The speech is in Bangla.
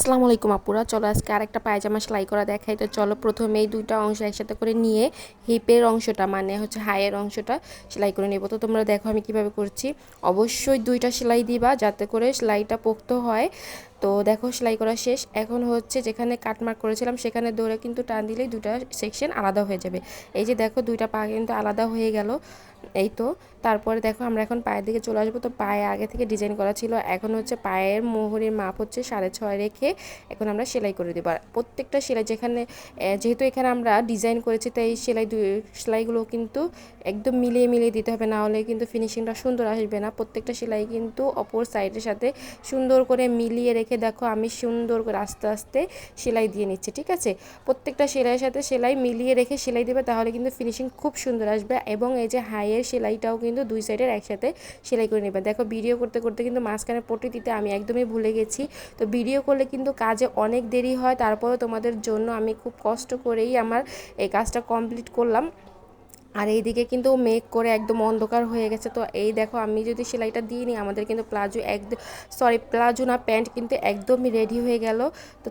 আসসালামু আলাইকুম আপুরা, চলো আজকে আরেকটা পায়জামা সেলাই করা দেখাই। তো চলো প্রথমে এই দুইটা অংশ একসাথে করে নিয়ে হিপের অংশটা মানে হচ্ছে হাইয়ের অংশটা সেলাই করে নেব। তো তোমরা দেখো আমি কিভাবে করছি। অবশ্যই দুইটা সেলাই দিবা যাতে করে সেলাইটা পোক্ত হয়। তো দেখো সেলাই করা শেষ। এখন হচ্ছে যেখানে কাটমার্ক করেছিলাম সেখানে ধরে কিন্তু টান দিলেই দুটা সেকশন আলাদা হয়ে যাবে। এই যে দেখো দুইটা পা কিন্তু আলাদা হয়ে গেল। এই তো তারপরে দেখো আমরা এখন পায়ের দিকে চলে আসবো। তো পায়ে আগে থেকে ডিজাইন করা ছিল, এখন হচ্ছে পায়ের মোহরের মাপ হচ্ছে 6.5 রেখে এখন আমরা সেলাই করে দেবো। আর প্রত্যেকটা সেলাই যেখানে যেহেতু এখানে আমরা ডিজাইন করেছি তাই সেলাইগুলো কিন্তু একদম মিলিয়ে মিলিয়ে দিতে হবে, না হলে কিন্তু ফিনিশিংটা সুন্দর আসবে না। প্রত্যেকটা সেলাই কিন্তু অপর সাইডের সাথে সুন্দর করে মিলিয়ে রেখে দেখো আমি সুন্দর করে আস্তে আস্তে সেলাই দিয়ে নিচ্ছি। ঠিক আছে, প্রত্যেকটা সেলাইয়ের সাথে সেলাই মিলিয়ে রেখে সেলাই দেবে, তাহলে কিন্তু ফিনিশিং খুব সুন্দর আসবে। এবং এই যে হাইয়ের সেলাইটাও কিন্তু দুই সাইডের একসাথে সেলাই করে নেবে। দেখো ভিডিও করতে করতে কিন্তু মাঝখানে পট্টি দিতে আমি একদমই ভুলে গেছি। তো ভিডিও করলে কিন্তু কাজে অনেক দেরি হয়, তারপরেও তোমাদের জন্য আমি খুব কষ্ট করেই আমার এই কাজটা কমপ্লিট করলাম। আর এইদিকে কিন্তু মেক করে একদম অন্ধকার হয়ে গেছে। তো এই দেখো আমি যদি সেলাইটা দিই নি, আমাদের কিন্তু প্লাজো প্লাজো না প্যান্ট কিন্তু একদমই রেডি হয়ে গেল। তো